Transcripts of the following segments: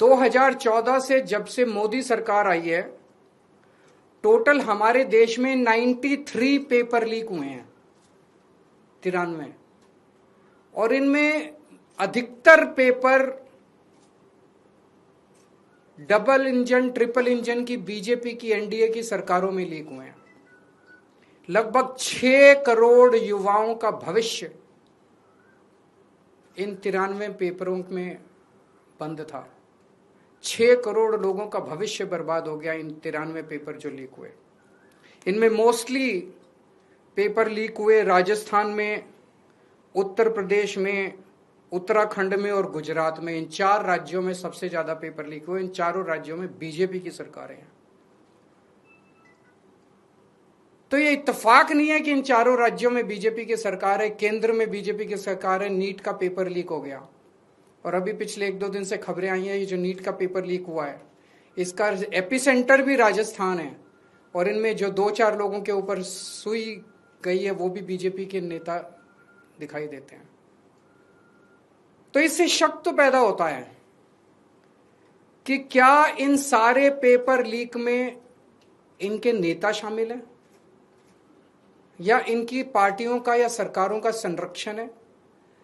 2014 से जब से मोदी सरकार आई है, टोटल हमारे देश में 93 पेपर लीक हुए हैं, 93, और इनमें अधिकतर paper double engine triple engine की बीजेपी की एनडीए की सरकारों में लीक हुए हैं। लगभग 6 करोड़ युवाओं का भविष्य इन 93 पेपरों में बंद था। 6 करोड़ लोगों का भविष्य बर्बाद हो गया इन 93 पेपर जो लीक हुए। इनमें मोस्टली पेपर लीक हुए राजस्थान में, उत्तर प्रदेश में, उत्तराखंड में और गुजरात में। इन 4 राज्यों में सबसे ज्यादा पेपर लीक हुए। इन चारों राज्यों में बीजेपी की सरकारें हैं। तो ये इत्तेफाक नहीं है कि इन चारों राज्यों में बीजेपी की सरकार है, केंद्र में बीजेपी की सरकार है, नीट का पेपर लीक हो गया। और अभी पिछले 1-2 दिन से खबरें आई हैं, ये जो नीट का पेपर लीक हुआ है, इसका एपिसेंटर भी राजस्थान है, और इनमें जो 2-4 लोगों के ऊपर सुई गई है वो भी बीजेपी के नेता दिखाई देते हैं। तो इससे शक तो पैदा होता है कि क्या इन सारे पेपर लीक में इनके नेता शामिल हैं, या इनकी पार्टियों का या सरकारों का संरक्षण है,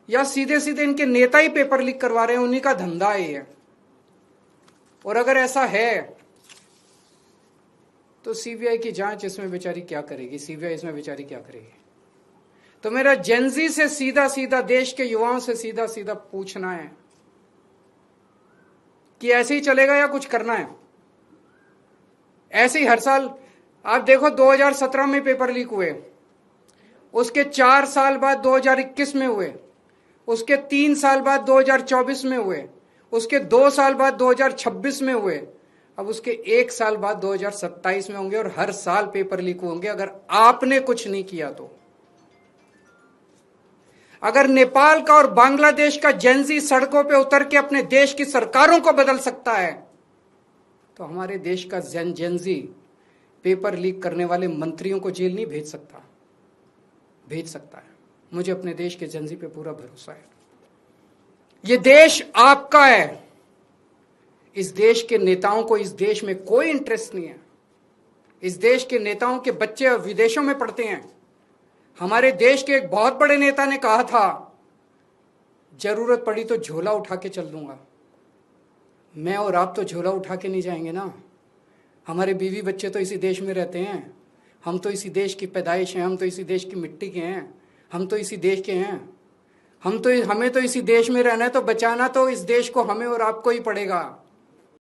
या सीधे सीधे इनके नेता ही पेपर लीक करवा रहे हैं, उन्हीं का धंधा है। और अगर ऐसा है तो सीबीआई की जांच इसमें बेचारी क्या करेगी, सीबीआई इसमें बेचारी क्या करेगी। तो मेरा जेनजी से सीधा सीधा, देश के युवाओं से सीधा सीधा पूछना है कि ऐसे ही चलेगा या कुछ करना है। ऐसे ही हर साल आप देखो, 2017 में पेपर लीक हुए, उसके 4 साल बाद 2021 में हुए, उसके 3 साल बाद 2024 में हुए, उसके 2 साल बाद 2026 में हुए, अब उसके 1 साल बाद 2027 में होंगे, और हर साल पेपर लीक होंगे अगर आपने कुछ नहीं किया तो। अगर नेपाल का और बांग्लादेश का जेनजी सड़कों पे उतर के अपने देश की सरकारों को बदल सकता है, तो हमारे देश का जेनजी पेपर लीक करने वाले मंत्रियों को जेल नहीं भेज सकता है। मुझे अपने देश के जेनजी पे पूरा भरोसा है। ये देश आपका है। इस देश के नेताओं को इस देश में कोई इंटरेस्ट नहीं है। इस देश के नेताओं के बच्चे विदेशों में पढ़ते हैं। हमारे देश के एक बहुत बड़े नेता ने कहा था, जरूरत पड़ी तो झोला उठा के चल दूंगा। मैं और आप तो झोला उठा के नहीं जाएंगे ना। हमारे बीवी बच्चे तो इसी देश में रहते हैं। हम तो इसी देश की पैदाइश हैं, हम तो इसी देश की मिट्टी के हैं, हम तो इसी देश के हैं। हमें तो इसी देश में रहना है, तो बचाना तो इस देश को हमें और आपको ही पड़ेगा।